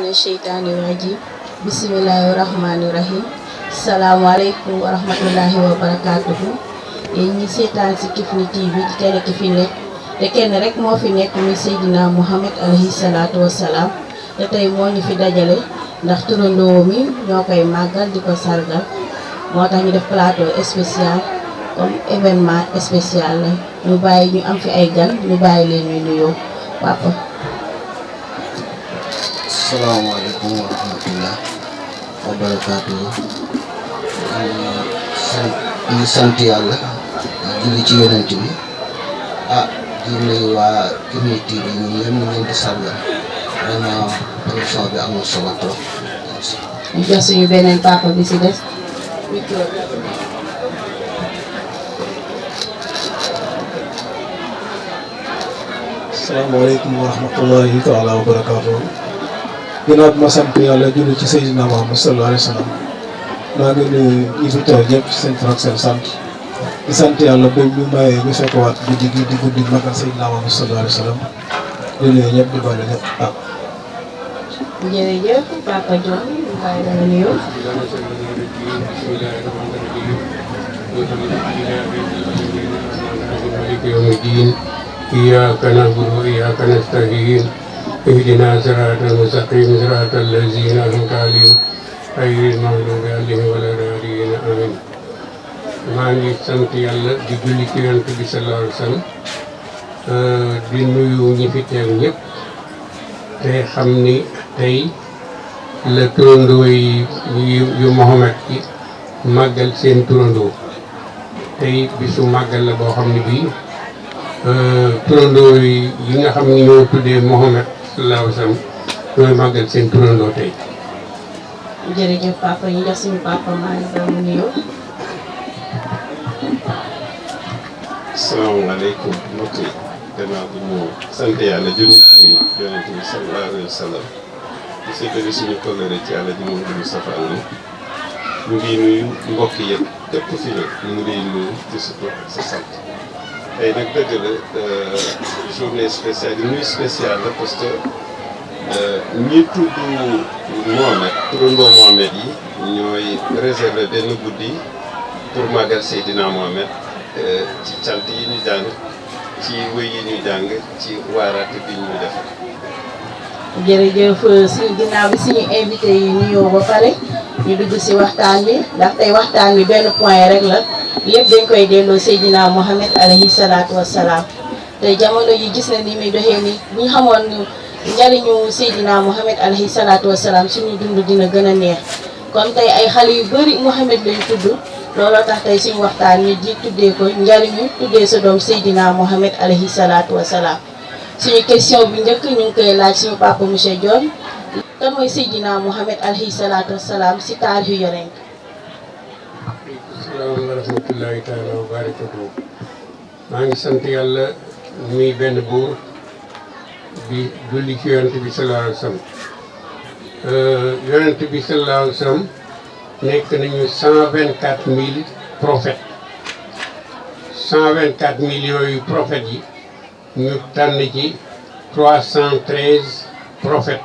mina sheytaani rajim bisimilahi rahmaani rahim salaamaaleykum wa rahmatullahi wa barakaatuhu. yéen ñi seetaan si Kifne TV di télé ki fi nekk te kenn rek moo fi nekk muy Seydina Mohamed alayhi salaatu wa salaam te tey moo ñu fi dajale ndax turandoo mi ñoo koy màggal di ko sargal moo tax ñu def plateau spécial comme événement spécial la ñu bàyyi ñu am fi ay gan ñu bàyyi leen ñu nuyoo papa. Assalamualaikum warahmatullahi wabarakatuh. Ñu sant yàlla julli ci yonent bi di nuyu waa Kifne TV ñun ñëpp ñu leen di sargal vraiment émission bi am na solo trop. ñu jox suñu beneen papa bi si des. Assalamualaikum warahmatullahi taala wabarakatuh. ginnaaw bi ma sant yàlla julli ci Seydina Muhammad sallallahu alayhi wa sallam maa ngi nuyu ñi fi teew ñëpp seen tur ak seen sant di sant yàlla ba ñu mayee ñu fekkowaat guddi gi di guddi magal Seydina Muhammad sallallahu alayhi wa sallam di nuyu ñëpp di bàyyi ñëpp jërëjëf papa John ñu bàyyi la nga nuyoo. إياك نعبد وإياك نستعين اهدنا صراط المستقيم صراط الذين أنعمت عليهم غير المغضوب عليهم ولا الضالين آمين. maa ngi sant yàlla di julli ci Yonent bi sallallahu alayhi wa sallam di nuyu ñi fi teew ñëpp te xam ni tey la turandoo yu Mohamed ci màggal seen turandoo tey bisu màggal la boo xam ne bii turandoo yi nga xam ni ñoo tuddee Mohamed sallallahu alayhi wa sallam ñooy màggal seen turandoo tey. jërëjëf papa ñu jox suñu papa maa ngi doon mu nuyoo. asalaamaaleykum mbokk yi gannaaw bi ñu sant yàlla junni ci yonent bi sallallahu alayhi wa sallam di seetali suñu kóllëre ci yàlla ji moom di Moustapha Lo ñu ngi nuyu mbokk yëpp képp fi la ñu ngi lay nuyu ci sa tur ak sa sant tey nag dëgg la journée spéciale nuit spéciale la parce que ñi tudd Mohamed turandoo Mohamed yi ñooy réservé benn guddi pour màggal Seydina Mohamed ci cant yi ñu jàng ci wëy yi ñu jàng ci waaraate bi ñu def. jërëjëf suñu ginnaaw bi suñu invité yi nuyoo ba pare ñu dugg si waxtaan bi ndax tey waxtaan bi benn point rek la lépp dañ koy delloo Seydina Mohamed alayhi salaatu wassalaam te jamono yi gis na ni muy doxee ni ñu xamoon njariñu Seydina Mohamed alayhi salaatu wassalaam suñu dund dina gën a neex comme tey ay xale yu bëri Mohamed lañ tudd looloo tax tey suñu waxtaan ñu ji tuddee ko njariñu tuddee sa doom Seydina Mohamed alayhi salaatu wassalaam suñu question bi njëkk ñu ngi koy laaj suñu papa monsieur Dione kan mooy Seydina Mohamed alayhi salaatu wassalaam si taarixu yonent. asalaamaaleykum wa rahmatullahi taala wa barakatuh. maa ngi sant yàlla muy benn buur di julli ci yonent bi sallallahu alayhi wa sallam yonent bi sallallahu alayhi wa sallam nekk nañu 124 000 prophètes 124 000 yooyu prophètes yi ñu tànn ci 313 prophètes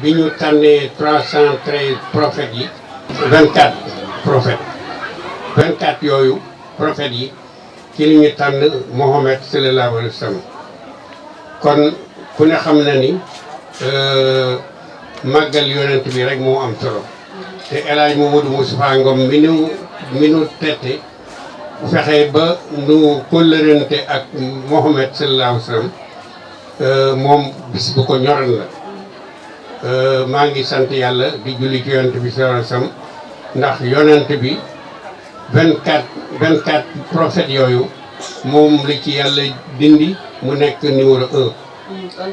bi ñu tànnee 313 prophètes yi 24 prophètes 24 yooyu prophètes yi ci li ñu tànn Mohamed sallallahu alayhi wa sallam kon ku ne xam na ni màggal yonent bi rek moo am solo te El Hadj Mamadou Moustapha Ngom mi nu tette fexe ba nu kóllërante ak Mohamed sallallahu alayhi wa sallam moom bis bu ko ñoran la maa ngi sant yàlla di julli ci yonent bi sallallahu alayhi wa sallam ndax yonent bi 24 prophètes yooyu moom la ci yàlla dindi mu nekk numéro 1.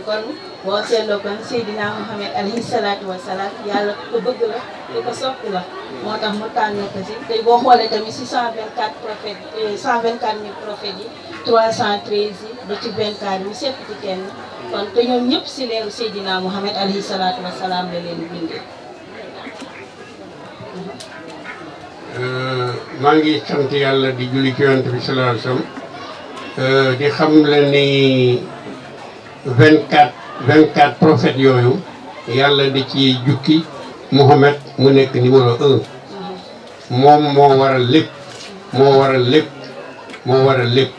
kon boo seetloo kon Seydina Mohamed alayhi salaatu wa salaam yàlla ku ko bëgg la ku ko sopp la moo tax mu tànn ko si te boo xoolee tamit si 124 prophètes 124 000 prophètes yi 313 yi ba ci 24 mu sepp ci kenn kon te ñoom ñëpp si leeru Seydina Mohamed alayhi salaatu wa salaam la leen bindee. maa ngi sant yàlla di julli ci yonent bi sallallahu alayhi wa sallam di xam la ni 24 24 prophètes yooyu yàlla di ci jukki Muhammad mu nekk numéro 1 moom moo waral lépp moo waral lépp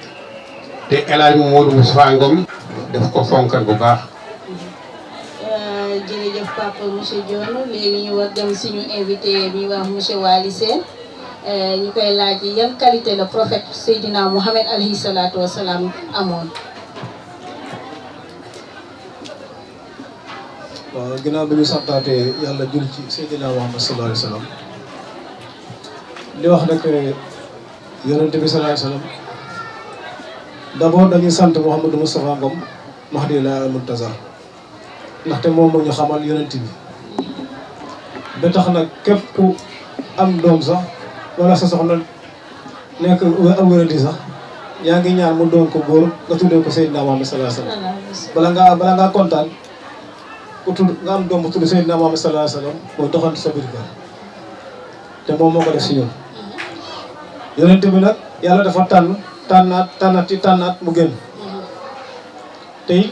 te El Hadj Modou Moustapha Ngom daf ko fonkal bu baax. jërëjëf papa monsieur Dione léegi ñu war dem suñu invité bi wax monsieur Waly Sène ñu koy laaj yan qualité la prophète Seydina Mohamed alayhi salaatu wa salaam amoon. waaw ginnaaw bi ñu santaatee yàlla jul ci Seydina Muhammad sallallahu alayhi wa sallam li wax nag yonent bi sallallahu alayhi wa sallam d'abord dañuy sant Mouhamadou Moustapha Ngom Mahdi la Muntazar ndaxte moom moo ñu xamal yonent bi ba tax nag képp ku am doom sax wala sa soxna nekk am wéradi sax yaa ngi ñaan mu doon ko góor nga tuddee ko Seydina Muhammad sallallahu alayhi wa sallam bala ngaa kontaan ku tudd nga am doom bu tudd Seydina Muhammad sallallahu alayhi wa sallam mooy doxantu sa biir kër te moom moo ko def si ñun yonent bi nag yàlla dafa tànnaat mu génn tey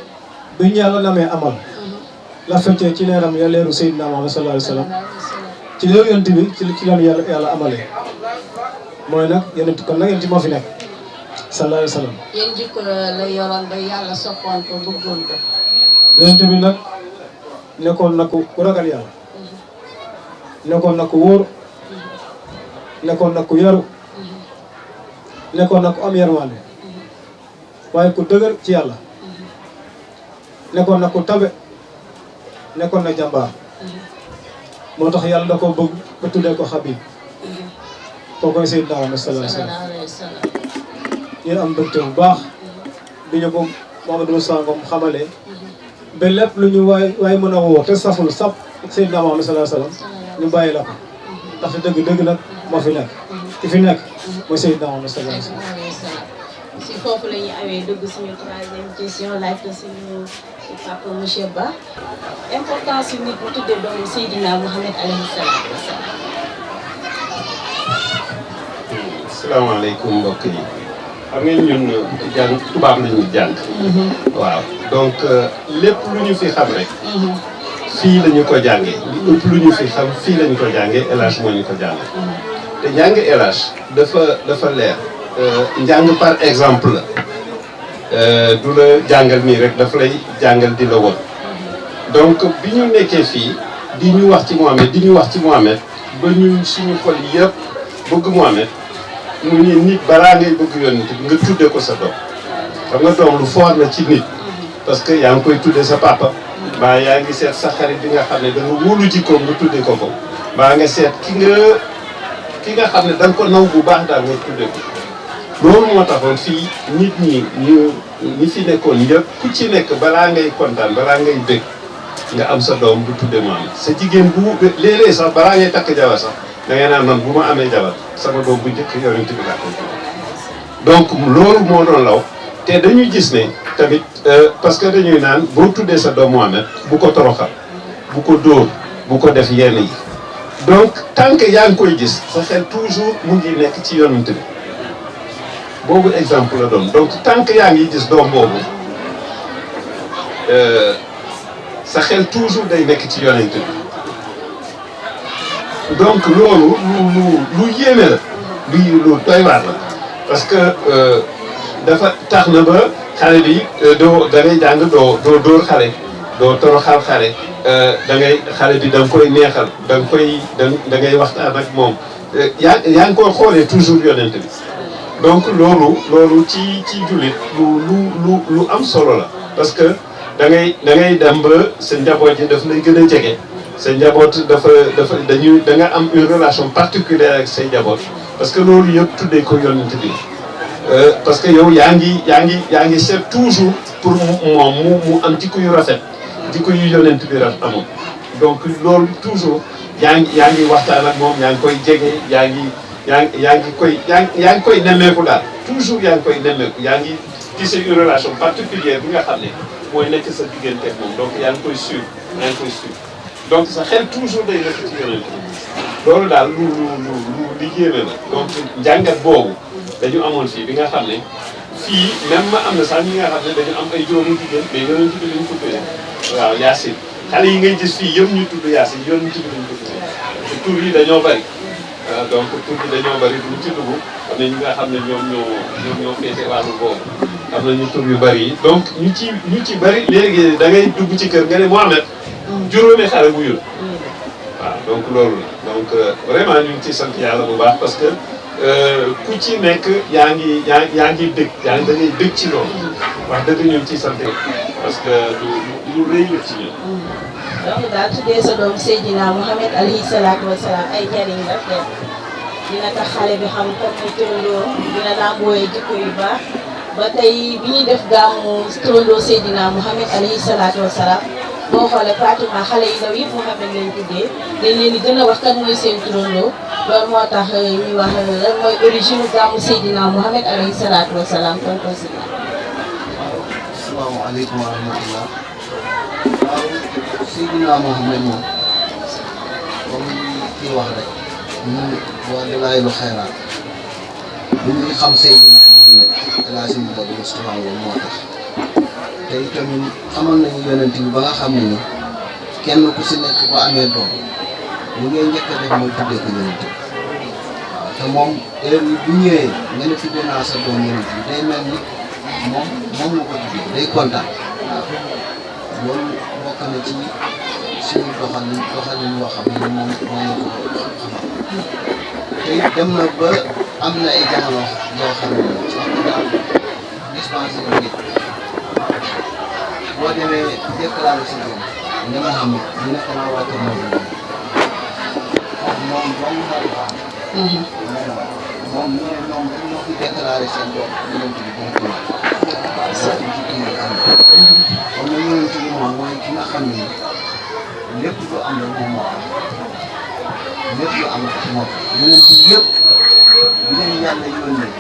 bi ñu yàlla namee amal la feccee ci leeram ya leeru Seydina Muhammad sallallahu alayhi wa sallam ci leeru yonent bi ci lañu yàlla amalee mooy nag yonent kon nag yonent moo fi nekk sallallahu alayhi wa sallam. yéen jikko la yoroon ba yàlla soppoon ko bëggoon ko. yonent bi nag nekkoon na ku ragal yàlla nekkoon na ku wóor nekkoon na ku yaru nekkoon na ku am yërmande waaye ku dëgër ci yàlla nekkoon na ku tabe nekkoon na jàmbaar moo tax yàlla da ko bëgg ba tuddee ko Habib koo koy Seydina Muhammad sallallahu alayhi wa sallam ñu am mbégte bu baax bi ñu ko Mouhamadou Moustapha Ngom xamalee ba lépp lu ñu waay mën a woo te saful sap Seydina Muhammad sallallahu alayhi wa sallam ñu bàyyi la ko ndax dëgg nag moo fi nekk ki fi nekk mooy Seydina Muhammad sallallahu alayhi wa sallam. si foofu la ñu awee dugg suñu troisième question laaj ko suñu papa monsieur Ba importance yu nit bu tuddee doomu Seydina Mohamed alayhi salaatu wa salaam. asalaamaaleykum mbokk yi xam ngeen ñun jàng tubaab la ñuy jàng. waaw donc lépp lu ñu fi xam rek. fii la ñu ko jàngee. li ëpp lu ñu fi xam fii la ñu ko jàngee El Hadj moo ñu ko jàngee. te njàng El Hadj dafa leer. njàng par exemple la. du la jàngal nii rek dafa lay jàngal di la woon. donc bi ñu nekkee fii di ñu wax ci Mohamed ba ñu suñu xol yëpp bëgg Mohamed. mu ni nit balaa ngay bëgg yonent bi nga tudde ko sa doom xam nga doom lu foor la ci nit parce que yaa ngi koy tudde sa papa mbaa yaa ngi seet sa xarit bi nga xam ne da nga wóolu jikkoom nga tudde ko ko mbaa nga seet ki nga xam ne da nga ko naw bu baax daal nga tudde ko loolu moo taxoon fii nit ñi fi nekkoon ñëpp ku ci nekk balaa ngay kontaan balaa ngay bëgg nga am sa doom bu tudde maam sa jigéen bu léeg-léeg sax balaa ngay takk jabar sax da ngay naan man bu ma amee jabar sama doom bu njëkk yonent bi laa koy tudde donc loolu moo doon law te dañuy gis ne tamit parce que dañuy naan boo tuddee sa doom Mohamed bu ko toroxal bu ko dóor bu ko def yenn yi donc tant que yaa ngi koy gis sa xel toujours mu ngi nekk ci yonent bi boobu exemple la doon donc tant que yaa ngi gis doom boobu sa xel toujours day nekk ci yonent bi donc loolu lu yéeme la lu doy waar la parce que dafa tax na ba xale bi da ngay jàng doo dóor xale doo toroxal xale xale bi da nga koy neexal da ngay waxtaan ak moom yaa ngi koy xoolee toujours yonent bi donc loolu ci jullit lu am solo la parce que da ngay dem ba sa njaboot yi daf lay gën a jege sa njaboot da nga am une relation particulière ak say njaboot parce que loolu yëpp tuddee ko yonent bi parce que yow yaa ngi seet toujours pour moom mu am jikko yu rafet jikko yu yonent bi amul donc loolu toujours yaa ngi waxtaan ak moom yaa ngi koy jege yaa ngi koy nemmeeku daal toujours yaa ngi koy nemmeeku yaa ngi tisser une relation particulière bi nga xam ne mooy nekk sa diggante ak moom donc yaa ngi koy suivre donc sa xel toujours day nekk ci yonent bi loolu daal lu liggéey la donc njàngat boobu dañu amoon fii bi nga xam ne fii même ma am na sax ñi nga xam ne dañu am ay doomu jigéen mais yonent bi lañu tuddee waaw Yacine xale yi ngay gis fii yëpp ñu tudd Yacine yoon ñu tudd nañ ko te tur yi dañoo bari donc tur yi dañoo bari duñ ci dugg am na ñi nga xam ne ñoom ñoo féete wàllu boobu am na ñu tur yu bari yi donc ñu ci bari léegi da ngay dugg ci kër nga ne Mohamed juróomi xale bu yul waaw donc loolu la donc vraiment ñu ngi ciy sant yàlla bu baax parce que ku ci nekk yaa ngi dëgg da ngay dëgg ci loolu wax dëgg ñu ngi ciy sant parce que lu rëy la ci ñun. donc daal tuddee sa doom Seydina Mohamed alayhi salaatu wa salaam ay njariñ la dina tax xale bi xam comme ni turandoo dina làmbooyee jikko yu baax ba tey bi ñuy def gàmmu turandoo Seydina Mohamed alayhi salaatu wa salaam boo xoolee pratiquement xale yu ndaw yëpp Mohamed lañ tuddee dañ leen di gën a wax kan mooy seen turandoo loolu moo tax ñuy wax lan mooy origine gàmmu Seydina Mohamed alayhi salaatu wa salaam tonton si. asalaamaaleykum wa rahmatulah. waaw Seydina Mohamed moom comme kii wax rek ñun waa Dalaa'ilul Xayraat bu ñuy xam Seydina Mohamed El Hadj Mouhamadou Moustapha moo tax te itamit xamal nañu yonent bi ba nga xam ne ni kenn ku si nekk bu amee doom li ngay njëkk a def mooy tuddee ko yonent bi waaw te moom heure yi bu ñëwee nga ne tuddee naa sa doom yonent bi day mel ni moom nga ko tuddee day kontaan waaw loolu bokk na ci suñu doxalin yoo xam ne moom moo ñu ko xamal te dem na ba am na ay jamono yoo xam ne ci hôpital dispensaire bi boo demee déclaré si doom ne Mohamed ñu ne xanaa waa kër moom dong moo di baax. moom ñu ne ñoom dañ ñoo fi déclaré seen doom yonent bi dañ ko wax. ci kii yi am kon nag yonent bi moom mooy ki nga xam ne lépp lu am rek moom moo am lépp lu am rek moo tax yonent yi yëpp bi leen yàlla yónnee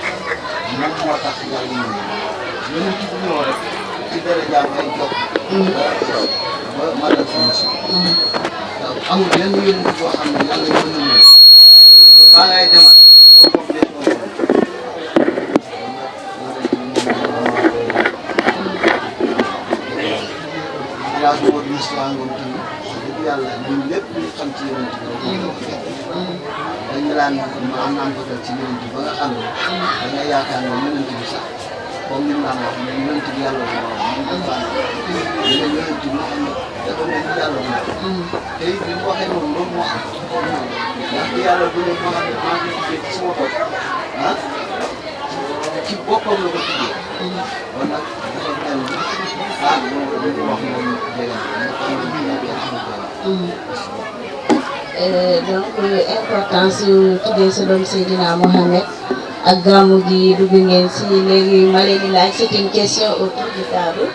moom moo tax yàlla yónnee yonent bu ñëw rek ci daraja ngay jokk ba matal sa mission amul benn yonent boo xam ne yàlla yónni na baa ngay demal boo ko dee doo yaa ngi woon histoire ngoon tamit dëgg yàlla ñun lépp lu xam ci yonent bi rek ñu ko fekk dañu daan ma am naan ko ci yonent bi ba nga xam ne da nga yaakaar ne yonent bi sax comme ni mu naan wax mais yonent bi yàlla bu baax ñu ngi fànn ñu ne yonent bi xam ne dafa mel ni yàlla bu baax te it bi mu waxee noonu loolu moo am ndax yàlla bu ne maa ngi tuddee ci sama bopp ah ci boppam la ko tuddee kon nag dafa mel ni ah loolu wax moom donc importance yu tuddee sa doom Seydina Mohamed ak gàmmu gi dugg ngeen si léegi ma leen di laaj c'est une question autour du table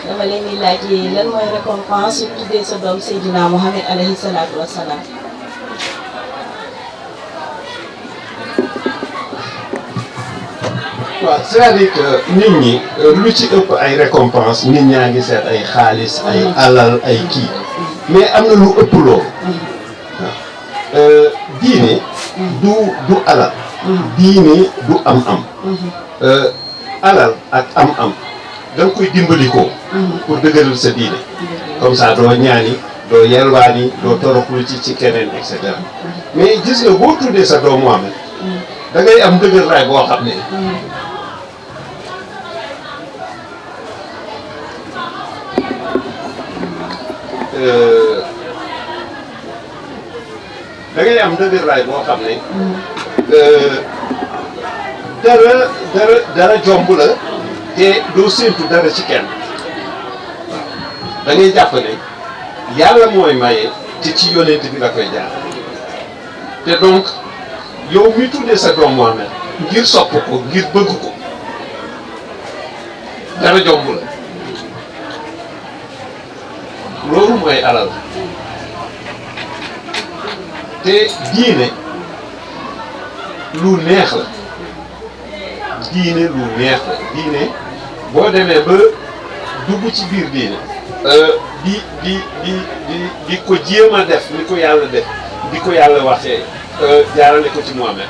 dama leen di laaj lan mooy récompense yu tuddee sa doom Seydina Mohamed alayhi salaatu wa salaam. waaw c'est-à-dire que nit ñi lu ci ëpp ay récompense nit ñaa ngi seet ay xaalis ay alal ay kii mais am na lu ëpp loolu diine du alal diine du am-am alal ak am-am da nga koy dimbalikoo pour dëgëral sa diine comme ça doo ñaani doo yelwaani doo toroxlu ci keneen et cetera mais gis nga boo tuddee sa doom Mohamed da ngay am dëgër raay boo xam ne da ngay am dëgër raay boo xam ne dara jomb la te doo séentu dara ci kenn da ngay jàpp ne yàlla mooy maye te ci yonent bi la koy jaar te donc yow mi tuddee sa doom Mohamed ngir sopp ko ngir bëgg ko dara jomb la loolu mooy alal te diine lu neex la diine lu neex la diine boo demee ba dugg ci biir diine di ko jéem a def ni ko yàlla def di ko yàlla waxee jaarale ko ci Mohamed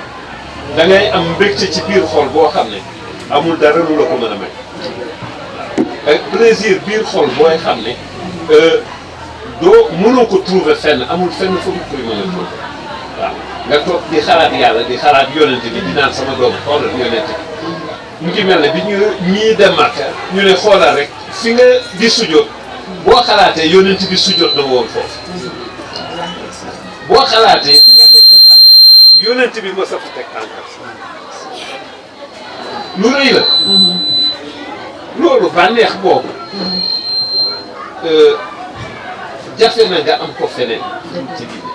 da ngay am mbégte ci biir xol boo xam ne amul dara lu la ko mën a may plaisir biir xol booy xam ne doo mënoo ko trouver fenn amul fenn fu mu koy mën a trouver waaw nga toog di xalaat yàlla di xalaat yonent bi di naan sama doom xoolal yonent mu ngi mel ne bi ñu ñii dem Makka ñu ne xoolal rek fi nga di sujjóot boo xalaatee yonent bi sujjóot na woon foofu boo xalaatee fi nga teg sa tànk yonent bi mos a fa teg tànkam lu rëy la loolu bànneex boobu jafe na nga am ko feneen ci diine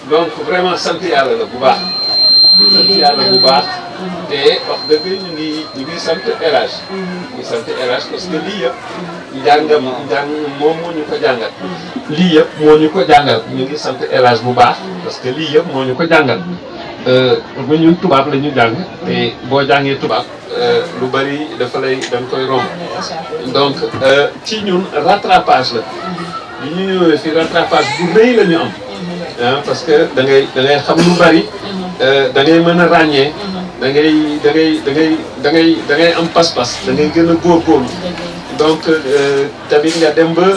donc vraiment sant yàlla la bu baax sant yàlla bu baax te wax dëgg ñu ngi sant Elhadj ñu ngi sant Elhadj parce que lii yëpp njàng moom moo ñu ko jàngal lii yëpp moo ñu ko jàngal ñu ngi sant Elhadj bu baax parce que lii yëpp moo ñu ko jàngal ba ñun tubaab la ñu jàng te boo jàngee tubaab lu bari dafa lay dañ koy romb donc ci ñun rattrapage la li ñu ñëwee fi rattrapage bu rëy la ñu am parce que da ngay xam lu bari da ngay mën a ràññee da ngay am pas-pas da ngay gën a góorgóorlu donc tamit nga dem ba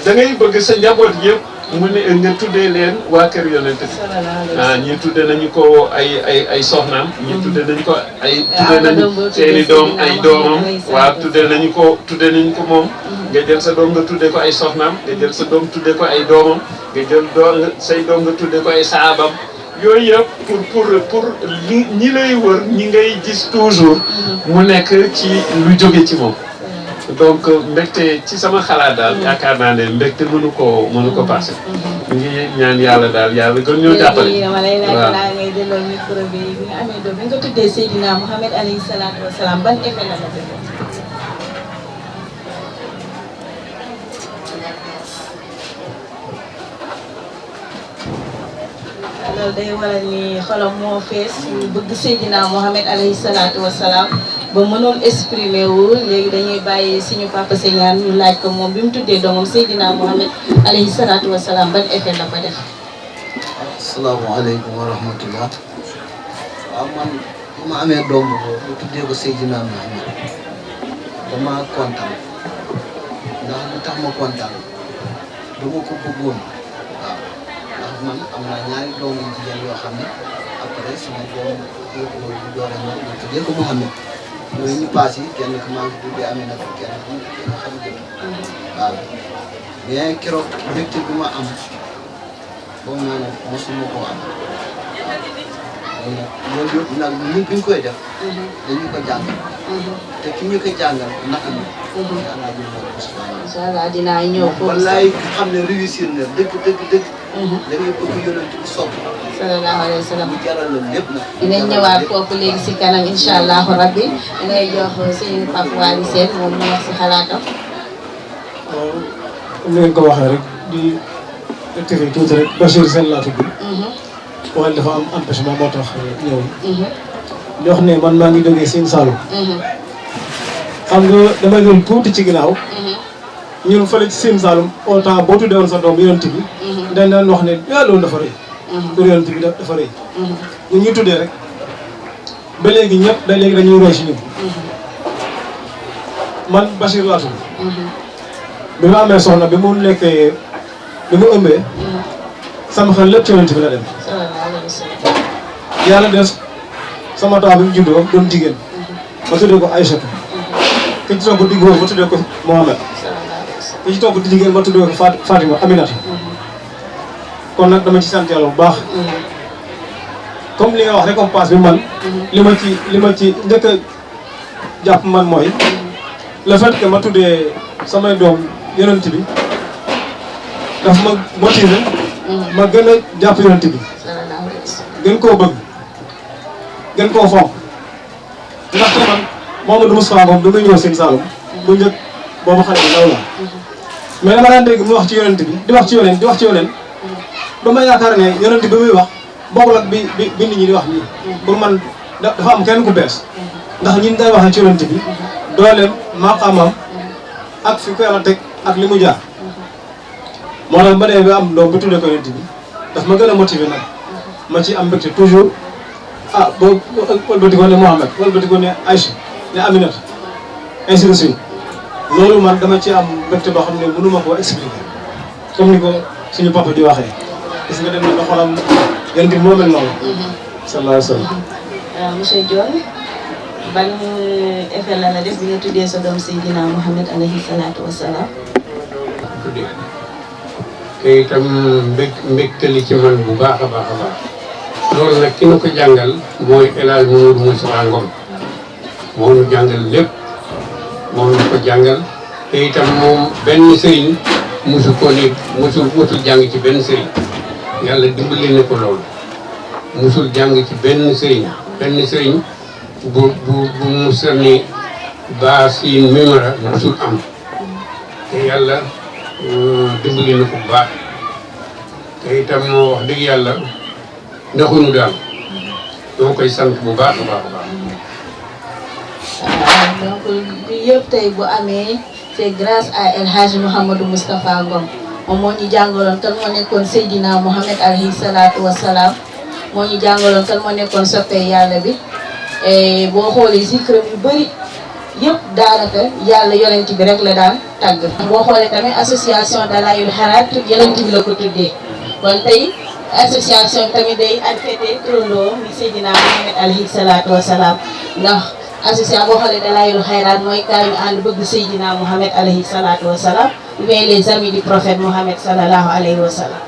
da ngay bëgg sa njaboot yëpp mu ne nga tuddee leen waa kër yonent bi ñii tudde nañu ko ay soxnaam ñii tudde nañu ko tudde nañu seeni doom ay doomam waaw tudde nañu ko moom nga jël sa doom nga tudde ko ay soxnaam nga jël sa doom tudde ko ay doomam nga jël say doom nga tudde ko ay saabam yooyu yëpp pour ñi lay wër ñi ngay gis toujours mu nekk ci lu jóge ci moom donc mbégte ci sama xalaat daal yaakaar naa ne mbégte mënu ko passé ñu ngi ñaan yàlla daal yàlla gën ñoo jàppale dama lay laaj laa ngay delloo micro bi nga amee doom bi nga tuddee Seydina Mouhamed alayhi salaatu wa salaam ban effet la la def loolu day waral ni xolam moo fees bëgg Seydina Mouhamed alayhi salaatu wa salaam ba mënoon exprimer wu léegi dañuy bàyyi suñu papa Segnane ñu laaj ko moom bi mu tuddee doomam Seydina Mouhamed alayhi salaatu wa salaam ban effet la ko def. asalaamaaleykum wa rahmatullah. waaw man bu ma amee doom bu tuddee ko Seydina Mouhamed dama kontaan ndax li tax ma kontaan dama ko bëggoon waaw ndax man am naa ñaari doom yu jigéen yoo xam ne après sama doom bu door a ñëw ma tuddee ko Mouhamed. yooyu ñu paas yi kenn ku maa ngi tuddee Amina kenn ku ma tuddee xam jëm waaw mais keroog mbégte bi ma am foog naa ne mosuma koo am loolu yëpp nag ñun bi ñu koy def dañu ko jàngal te ki ñu ko jàngal naka la incha allah dinaa ñëw foofu wallaay xam ne réussir na dëgg da ngay bëgg yonent bi sopp sallallahu alayhi wa sallam mu jaral la lépp nag dinañ ñëwaat foofu léegi si kanam incha allahu rabbi dangay jox seen Pape Waly Sène moom mu wax si xalaatam. waaw comme ni ngeen ko waxee rek di rectifier tuuti rek Bachir Sène laa tudd. waaye dafa am empêchement moo tax ñëw. di wax ne man maa ngi jógee Sine Saloum. xam nga damay doon tuuti ci ginnaaw. ñun fële ci Sine Saloum au temps boo tuddee woon sa doom yonent bi. dañ daan wax ne loolu dafa rëy. tur yonent bi dafa rëy. ñun ñu tuddee rek ba léegi ñëpp léegi dañuy roy si ñun. man Bachir laa tudd. bi ma amee soxna bi mu nekkee bi mu ëmbee. sama xel lépp ci yonent bi la dem. yàlla des sama taw bi mu juddoo doon jigéen. ma tuddee ko Aïcha. ki ci toog di góor ma tuddee ko Mohamed. ki ci toog di jigéen ma tuddee ko Fatima Aminata. kon nag dama ci sant yàlla bu baax. comme li nga wax récompense bi man. li ma ci njëkk a jàpp man mooy. le fait que ma tuddee samay doom yonent bi daf ma motiver. ma gën a jàpp yonent bi. gën koo bëgg. gën koo fonk. ndaxte man Mamadou Moustapha moom du muy ñëw Sine Saloum. bu njëkk boobu xale bi ndaw la. mais dama daan dégg mu wax ci yonent bi di wax ci yonent di wax ci yonent. dama yaakaar ne yonent bi muy wax bokkul ak bi nit ñi di wax nii. pour man dafa am kenn ku bees. ndax ñi day waxee ci yonent bi dooleem maqaamam ak fi ko yàlla teg ak li mu jaar. moo tax ba dee ba am doom bu tuddee ko yonent bi daf ma gën a motivé nag ma ci am mbégte toujours boo wëlbati ko ne Mohamed wëlbati ko ne Aïcha ne Aminata ainsi de suite loolu man dama ci am mbégte boo xam ne mënu ma koo expliquer comme ni ko suñu papa di waxee gis nga dem na ba xolam yonent bi moo mel noonu sallallahu alayhi wa sallam. Monsieur Dione ban effet la la def bi nga tuddee sa doom Seydina Mouhamed alayhi salaatu wa salaam. tuddee te itam mbégtali ci man bu baax a baax a baax loolu nag ki nu ko jàngal mooy El Hadj Mamadou Moussa Ngom moo nu jàngal lépp moo nu ko jàngal te itam moom benn sëriñ mosu ko ni mosul jàng ci benn sëriñ yàlla dimbali na ko loolu mosul jàng ci benn sëriñ bu mu sànni baa siin mimara mosul am te yàlla dimbali na ko bu baax te itam moo wax dëgg yàlla ndaxunu daal doo koy sant bu baax a baax a baax. Donc bi yëpp tey bu amee c'est grâce à El Hadj Mouhamadou Moustapha Ngom moom moo ñu jàngaloon kan moo nekkoon Seydina Mouhamed alayhi salaatu wa salaam moo ñu jàngaloon kan moo nekkoon soppee yàlla bi boo xoolee zikram yu bëri yëpp daanaka yàlla yonent bi rek la daan tàgg. boo xoolee tamit association Dalaa'ilul Xayraat yonent bi la ko tuddee kon tey association bi tamit day adfété turandoo mi Seydina Mouhamed alayhi salaatu wa salaam ndax association boo xoolee Dalaa'ilul Xayraat mooy kaay ñu ànd bëgg Seydina Mouhamed alayhi salaatu wa salaam ou bien les amis du prophète Mouhamed sallallahu alayhi wa sallam.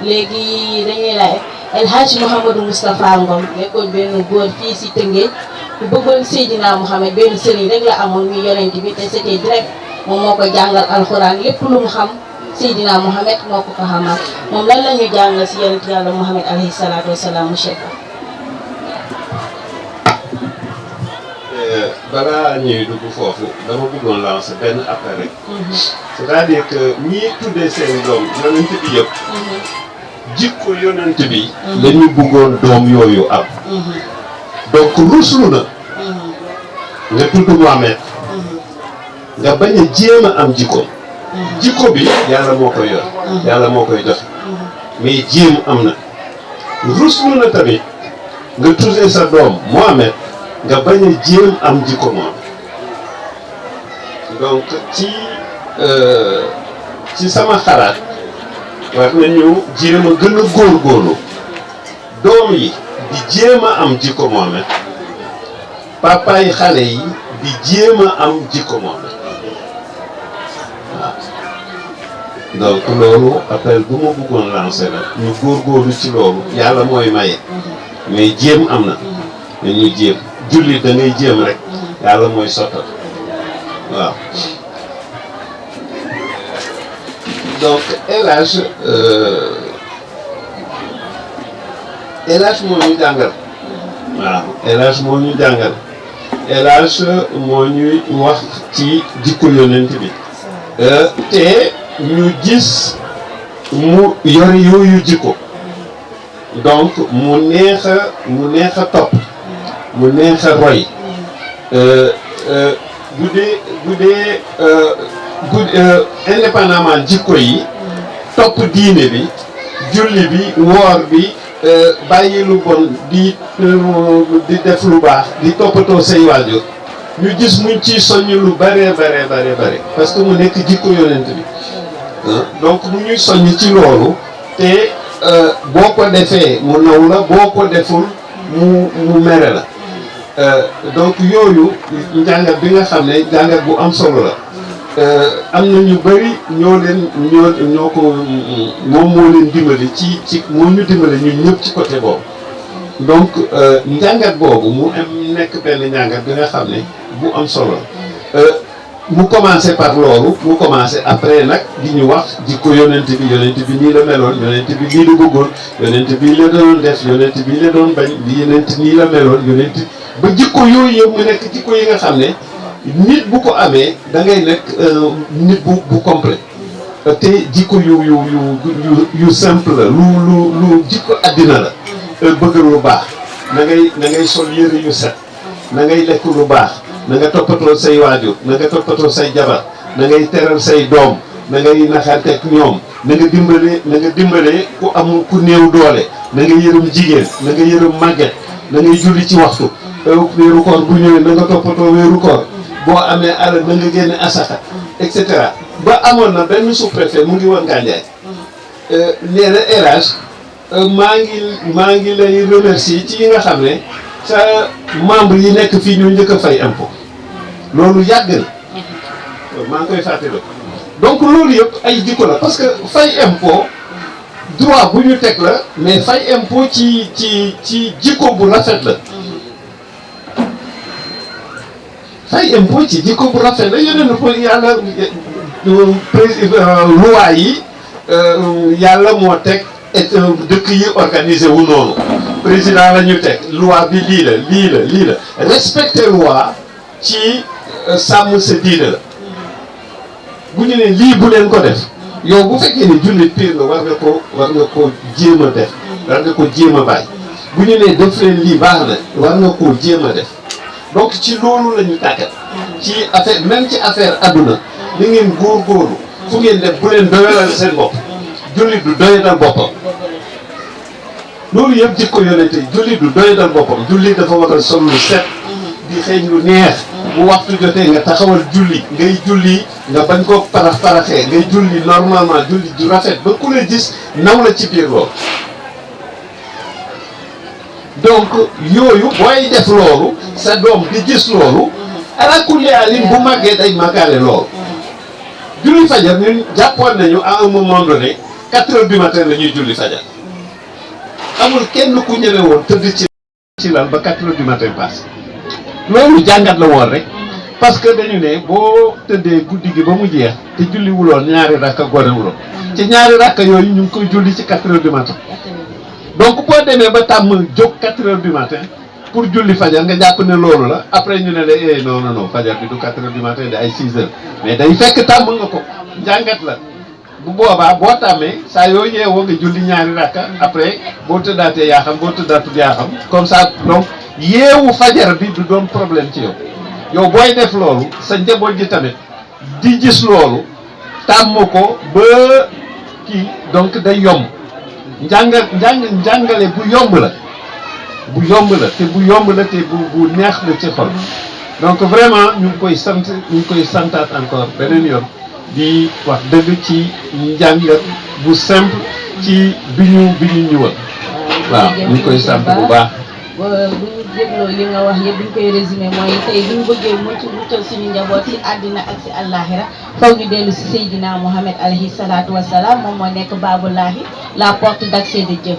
léegi dañuy laaj El Hadj Mouhamadou Moustapha Ngom nekkoon benn góor fii si Tëngéej ku bëggoon Seydina Mouhamed benn sëriñ rek la amoon muy yonent bi te c'était direct moom moo ko jàngal alxuraan lépp lu mu xam Seydina Mouhamed moo ko xamal moom lan la ñu jàngal si yonent yàlla Mouhamed alayhi salaatu wa salaam monsieur Ba. balaa ñuy dugg foofu dama bëggoon lancer benn appel rek. c'est-à-dire que ñii tuddee seen doom yonent bi yëpp. jikko yonent bi. la ñu bëggoon doom yooyu am. donc ruslu na. nga tudd Mohamed. nga bañ a jéem a am jikko. jikko bi yàlla moo koy yor. yàlla moo koy joxe. mais jéem am na. ruslu na tamit nga tuddee sa doom Mohamed. nga bañ a jéem am jikko moom donc ci sama xalaat war nañu jéem a gën a góorgóorlu doom yi di jéem a am jikko moom papa yi xale yi di jéem a am jikko moom waaw donc loolu appel bu ma bëggoon lancer la ñu góorgóorlu ci loolu yàlla mooy maye mais jéem am na dañuy jéem jullit da ngay jéem rek yàlla mooy sottal waaw donc El Hadj moo ñu jàngal waaw El Hadj moo ñu jàngal El Hadj moo ñuy wax ci jikko yonent bi te ñu gis mu yore yooyu jikko donc mu neex a topp mu neex a roy bu dee indépendamment jikko yi topp diine bi julli bi woor bi bàyyi lu bon di def lu baax di toppatoo say waajur ñu gis muñ ciy soññ lu bare parce que mu nekk jikko yonent bi donc mu ñuy soññ ci loolu te boo ko defee mu naw la boo ko deful mu mere la donc yooyu njàngat bi nga xam ne njàngat bu am solo la am na ñu bëri ñoo ko moom moo leen dimbali ci moo ñu dimbali ñun ñëpp ci côté boobu donc njàngat boobu mu am nekk benn njàngat bi nga xam ne bu am solo mu commencé par loolu mu commencé après nag di ñu wax jikko yonent bi nii la meloon yonent bi lii la bëggoon yonent bi la doon def yonent bi la doon bañ yonent nii la meloon yonent ba jikko yooyu yëpp mu nekk jikko yi nga xam ne nit bu ko amee da ngay nekk nit bu complet te jikko yu simple la lu jikko àddina la bëgg lu baax na ngay sol yëre yu set na ngay lekk lu baax na nga toppatoo say waajur na nga toppatoo say jabar na ngay teral say doom na ngay naxanteeg ñoom na nga dimbale ku amul ku néew doole na nga yërëm jigéen na nga yërëm màgget na ngay julli ci waxtu weeru koor bu ñëwee na nga toppatoo weeru koor boo amee alal na nga génne asaka et cetera ba amoon na benn sous-préfet mu ngi woon Gandiaye nee na Elage maa ngi lay remercier ci yi nga xam ne sa membre yi nekk fii ñoo njëkk a fay impôt loolu yàgg na maa ngi koy fàttali donc loolu yëpp ay jikko la parce que fay impôt droit bu ñu teg la mais fay impôt ci jikko bu rafet la fay impôt ci jikko bu rafet la yeneen ko yàlla loi yi yàlla moo teg dëkk yi organisé wu noonu président la ñu teg loi bi lii la respecter loi ci sàmm sa diine la bu ñu ne lii bu leen ko def yow bu fekkee ni jullit piir nga war nga ko jéem a def war nga ko jéem a bàyyi bu ñu ne def leen lii baax na war nga koo jéem a def donc ci loolu la ñu tàggat ci affaire même ci affaire adduna ni ngeen góorgóorlu fu ngeen def bu leen doyalal seen bopp jullit du doyadal boppam loolu yëpp jikko yonente jullit du doyadal boppam jullit dafa war a sol lu set di xeeñ lu neex bu waxtu jotee nga taxawal julli ngay julli nga bañ koo paraxee ngay julli normalement julli du rafet ba ku la gis naw la ci biir loolu donc yooyu booy def loolu sa doom di gis loolu ala kulli alin bu màggee day màggaale loolu julli fajar ñun jàppoon nañu à un moment donné 4 heures du matin la ñuy julli fajar amul kenn ku ñëwee woon tëdd ci lal ba 4 heures du matin passé loolu jàngat la woon rek parce que dañu ne boo tëddee guddi gi ba mu jeex te julli wuloon ñaari rakka gone wuloon ci ñaari rakka yooyu ñu ngi koy julli ci 4 heures du matin donc boo demee ba tàmm jóg 4 heures du matin pour julli fajar nga jàpp ne loolu la après ñu ne la non fajar bi du 4 heures du matin de ay 6 heures mais day fekk tàmm nga ko jàngat la bu boobaa boo tàmmee saa yoo yeewoo nga julli ñaari rakka après boo tëddaatee yaa xam boo tëddaatul yaa xam comme ça donc yeewu fajar bi du doon problème ci yow booy def loolu sa njaboot ji tamit di gis loolu tàmm ko ba kii donc day yomb njàngale bu yomb la te bu neex la ci xol donc vraiment ñu ngi koy santaat encore beneen yoon di wax dëgg ci njàngat bu simple ci bi ñu ñëwal waaw ñu ngi koy sant bu baax bu ñu dégloo li nga wax yëpp bu ñu koy résumé mooy tey bu ñu bëggee muccal suñu njaboot si àddina ak si àllaaxira foog ñu dellu si Seydina Mohamed alayhi salaatu wasalaam moom moo nekk Baabullaahi la porte d'accès de Dieu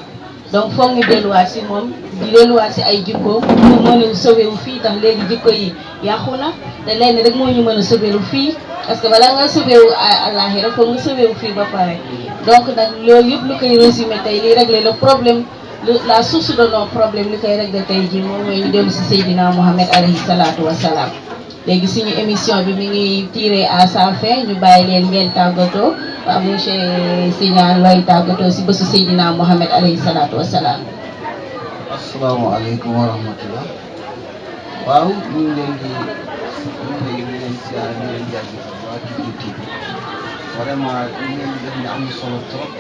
donc foog ñu delluwaat si moom di delluwaat si ay jikko pour mën a sauvéwu fii tax léegi jikko yi yàqu na te lenn rek moo ñu mën a sauvéwu fii parce que bala nga sauvéwu àllaaxira foog nga sauvéwu fii ba pare donc nag loolu yëpp lu koy résumé tey liy régler le problème la source de nos problèmes li koy régler tey jii moom mooy ñu dellu si Seydina Mohamed alayhi salaatu wasalaam léegi suñu émission bi mi ngi tiré à sa fin ñu bàyyi leen ngeen tàggatoo waa monsieur Signane looy tàggatoo si bésu Seydina Mohamed alayhi salaatu wasalaam. asalaamaaleykum wa rahmatullah waaw ñu ngi leen di siyaare ñu leen jaajëfal waa Kifne TV vraiment ñu leen di def ne am na solo trop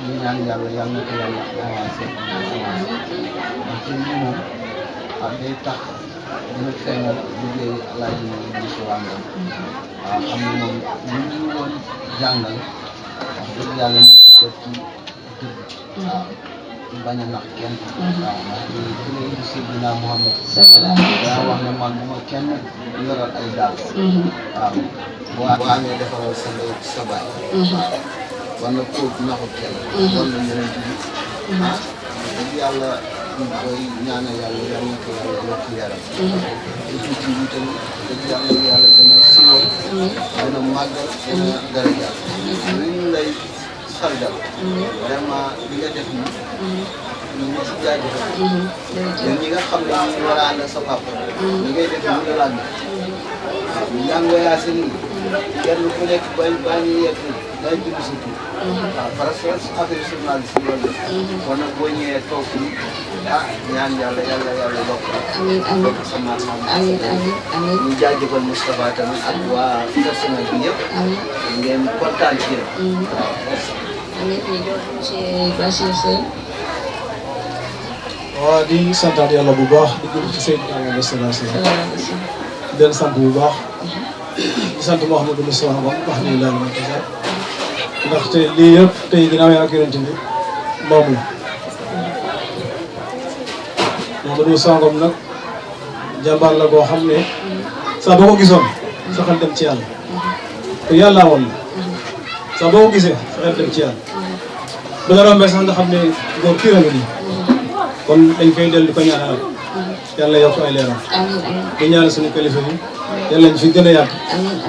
ñu ñaan yàlla na ko yàlla avancé ndax ci lii moom day tax dina feeñal liggéey Alaaji Moussa Wangam xam ne moom lu ñu woon jàngal wax dëgg yàlla moom ko def ci dëgg bañ a nax kenn waaw ndax ku ne indi Seydina Mohamed daa wax ne man bu ma kenn yoral ay daal waaw boo amee defaral sa ndey sa baay war na kóob naxut kenn war na yeneen bi dëgg yàlla ñu koy ñaanal yàlla yal na ko yàlla yokk yaram ci bi tamit dëgg yàlla gën a siiwal gën a màggal gën a darajaal ñu lay sargal vraiment li nga def nii ñu ngi ci jaajëfal ñi nga xam ne ñu war a ànd sa papa ñi ngay def ñu la laaj waaw ñu njàng Yaasin nii kenn ku nekk baa ñu yegg day dugg sa tur waaw parce que affaire journaliste si loolu kon nag boo ñëwee toog fii ñaan yàlla yokk yokk sa maam amiin ñu jaajëfal Moustapha tamit ak waa personnel bi yëpp ngeen kontaan ci yéen waaw amiin ñu jox monsieur Bachir Sène waaw di santaat yàlla bu baax di gërëm ci Seydina Mohamed sallallahu alayhi wa sallam leen sant bu baax di sant Mouhamadou Moustapha Ngom wax dëgg yàlla moom kese ndaxte lii yëpp tey ginnaaw yaa ak yonent bi moom la Mouhamadou Moustapha Ngom nag jàmbaar la boo xam ne saa boo ko gisoon sa xel dem ci yàlla te yàlla woon la saa boo ko gisee sa xel dem ci yàlla bu la rombee sax nga xam ne góor kii la nii kon dañ koy dellu di ko ñaanal yàlla yokk ay leeram di ñaanal suñu kilifa yi yàlla ñu fi gën a yàgg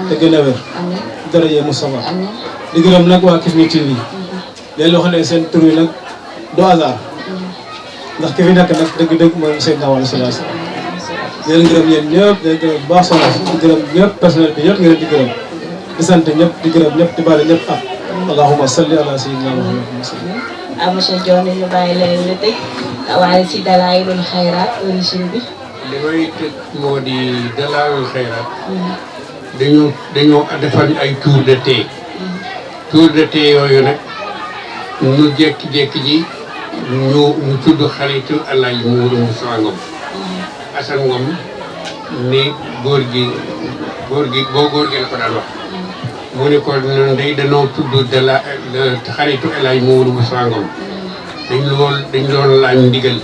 te gën a wér daraje Moustapha di gërëm nag waa Kifne TV léegi loo xam ne seen tur yi nag du hasard ndax ki fi nekk nag dëgg-dëgg mooy Seydina Muhammad sallallahu alayhi wasallam di leen gërëm yéen ñëpp di leen gërëm bu baax soxna si di gërëm ñëpp personnel bi yëpp nga leen di gërëm di sant ñëpp di gërëm ñëpp di bale ñëpp ak allahumma salli ala sayyidina Muhammad monsieur Dione ñu bàyyi leen la tëj waaye si Dalaa'ilul Xayraat origine bi. li may tëj moo di Dalaa'ilul Xayraat dañoo defar ay tour de thé. tour de thé yooyu nag ñu jékki-jékki ji ñu tudd xaritu Alaaji Mourou Moussa Ngom. Assane Ngom ni góor gi la ko daan wax. mu ne ko noonu day danoo tudd xaritu Alaaji Mourou Moussa Ngom. dañ doon laaj ndigal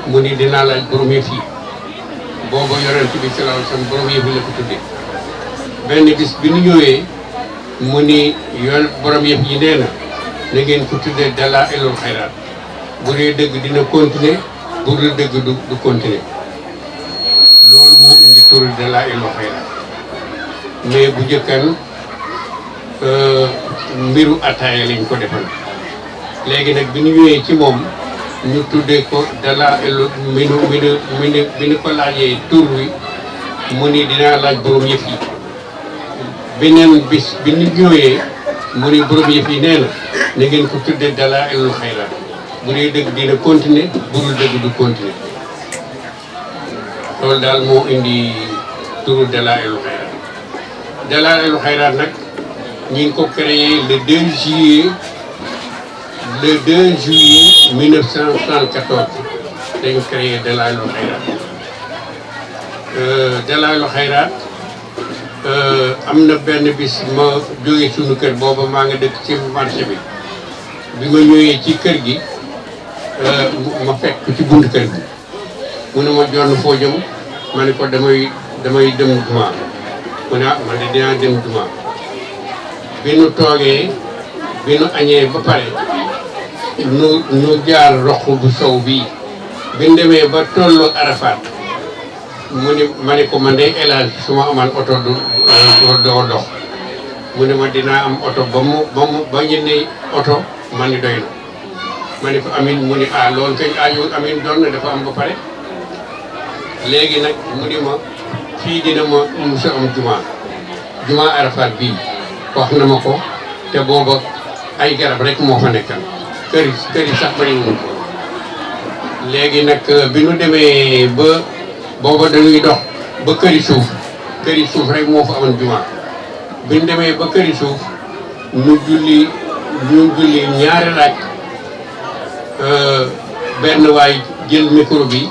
mu ni dinaa laaj borom yëf yi booba yonent bi sallallahu alayhi wasallam borom yëf yi la ko tuddee benn bis bi ñu ñëwee mu ni borom yëf yi nee na ngeen ko tuddee Dalaa'ilul Xayraat bu dee dëgg dina continuer bu dul dëgg du continuer loolu moo indi turu Dalaa'ilul Xayraat mais bu njëkkan mbiru ataaya lañ ko defal léegi nag bi ñu ñëwee ci moom ñu tuddee ko Dalaa'ilul bi ñu ko laajee tur wi mu ni dinaa laaj borom yëf yi beneen bis bi ñu ñëwee mu ni borom yëf yi nee na ngeen ko tuddee Dalaa'ilul Xayraat bu dee dëgg dina continuer bu dul dëgg du continuer loolu daal moo indi turu Dalaa'ilul Xayraat Dalaa'ilul Xayraat nag ñu ngi ko créé le 2 juillet 1974 dañu créé Dalaa'ilul Xayraat Dalaa'ilul Xayraat am na benn bis ma jógee suñu kër booba maa nga dëkk ci marché bi ma ñëwee ci kër gi ma fekk ci buntu kër gi mu ne ma jonn foo jëm ma ne ko damay dem jumaa mu ne man de dinaa dem jumaa bi nu toogee bi nu añee ba pare nu jaar roq bu sow bii bi ñu demee ba tollu Arafat mu ne ma ne ko man de elage su ma amaan oto doo dox mu ne ma dinaa am oto ba ñu ne oto ma ni doy na ma ne ko amin mu ni loolu kañ aajowul amin doon na dafa am ba pare léegi nag mu ni ma fii dina ma musa am jumaa Arafat bii wax na ma ko te booba ay garab rek moo fa nekkan kër yi sax bariwul ko léegi nag bi nu demee ba booba dañuy dox ba këri suuf rek moo fa amoon jumaa bi ñu demee ba këri suuf ñu julli ñaari raaj benn waay jël micro bi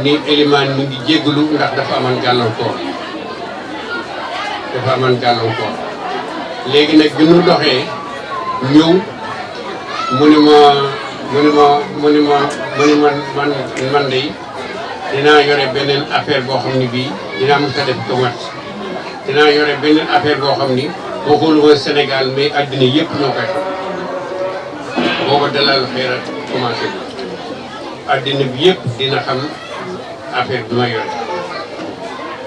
ni Elimaan mi ngi jéggalu ndax dafa amoon gàllankoor léegi nag bi ñu doxee ñëw mu ni man de dinaa yore beneen affaire boo xam ni bii dinaa mën a def commerce dinaa yore beneen affaire boo xam ni waxuluma Sénégal mais àddina yëpp ñoo koy xam booba Dalaa'ilul Xayraat commencé bi àddina bi yëpp dina xam affaire bi ma yore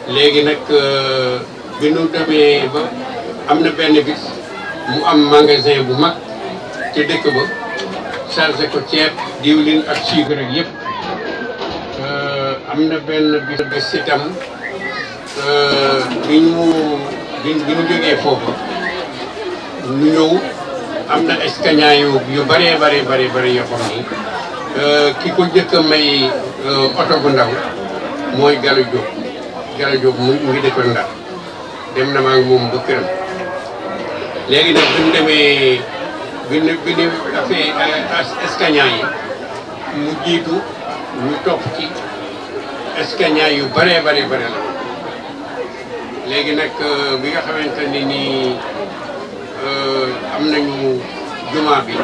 léegi nag bi nu demee ba am na benn bis mu am magasin bu mag ci dëkk ba chargé ko ceeb diwlin ak sucre ak yëpp am na benn bis itam bi ñu jógee foofu ñu ñëw am na escagna yu bëree yoo xam ni ki ko njëkk a may oto bu ndaw mooy Gallo Diop mu ngi dëkkoon Ndar dem na maa ngi moom ba këram léegi nag bi ñu demee bi ñu affaire escagna yi mu jiitu ñu topp ci escagna yu bëree la léegi nag bi nga xamante ne nii am nañu juma bi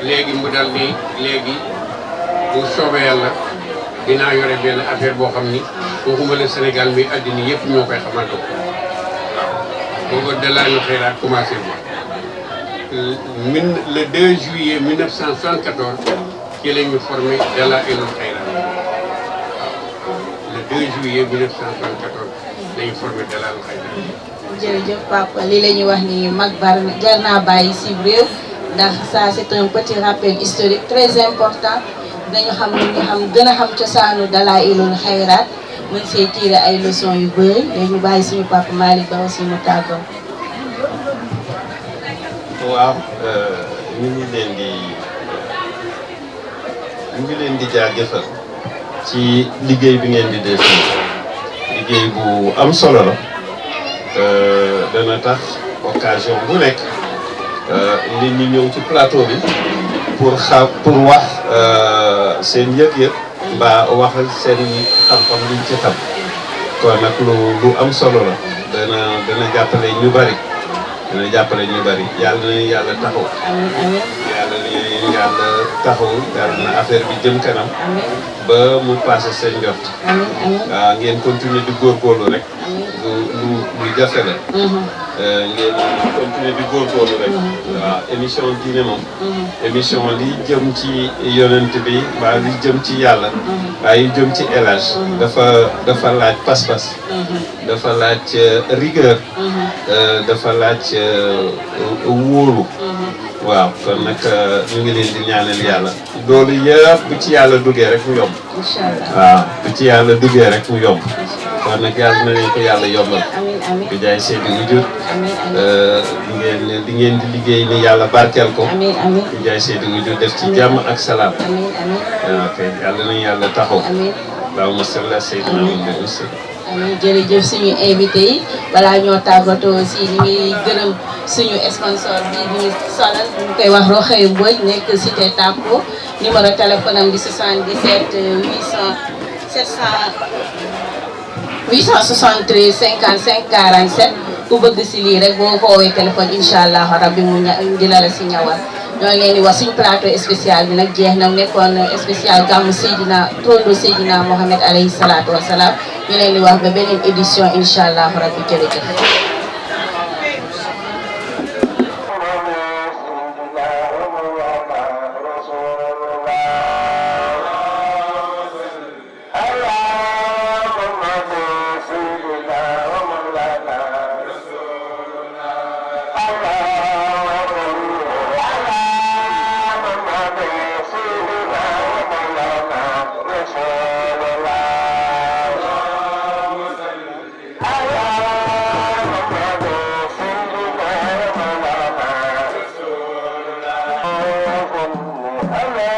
léegi mu dal ni léegi bu soobee yàlla dinaa yore benn affaire boo xam ni waxuma la Sénégal mi àddina yëpp ñoo koy xamante ko waaw booba Dalaa'ilul Xayraat commencé bi le 2 juillet 1974 ci la ñu formé Dalaa'ilul Xayraat waaw le 2 juillet 1974 la ñu formé Dalaa'ilul Xayraat. jërëjëf papa li la ñuy wax ni mag bar jar naa bàyyi si réew ndax ça c'est un petit rappel historique très important dañu xam ne ñu xam gën a xam cosaanu Dalaa'ilul Xayraat mën see tirer ay leçons yu bëri léegi ñu bàyyi suñu papa Malick Ba aussi mu tàggoo. waaw ñu ngi leen di jaajëfal ci liggéey bi ngeen di def liggéey bu am solo la dana tax occasion bu nekk nit ñi ñëw ci plateau bi pour wax seen yëg-yëg mbaa wax seen xam-xam liñ ci xam kon nag lu am solo la dana jàppale ñu bari yàlla na yàlla taxaw yàlla taxaw yàlla na affaire bi jëm kanam ba mu passé seen njort waaw ngeen continuer di góorgóorlu rek lu jafe la ngeen continuer di góorgóorlu rek waaw émission diine moom émission li jëm ci yonent bi mbaa li jëm ci yàlla waaye li jëm ci élage dafa laaj pas-pas dafa laaj rigueur dafa laaj wóolu waaw kon nag ñu ngi leen di ñaanal yàlla loolu yëpp bu ci yàlla duggee rek mu yomb waaw bu ci yàlla duggee rek mu yomb kon nag yàlla na leen ko yàlla yombal bi jaay seeni wujur li ngeen di liggéey ni yàlla barkeel ko bi jaay seeni wujur def ci jàmm ak salaam ok yàlla nañu yàlla taxaw allahumma salli ala sayyidina Muhammad amiin jërëjëf suñu invité yi balaa ñoo tàggatoo aussi ñu ngi gërëm suñu sponsor bi ñu solal ñu koy wax Roxaya Mbodj nekk cité Tapo numéro téléphone am di 77 873 55 47 ku bëgg si lii rek boo ko woowee téléphone incha allah rabbi mu dina la si ñawal. ñoo ngi leen di wax suñu plateau spécial bi nag jeex na nekkoon spécial gàmmu Seydina Trondo Seydina Mohamed alayhi salaatu wa salaam ñu leen di wax ba beneen édition incha allah rabbi jërëjëf. Allah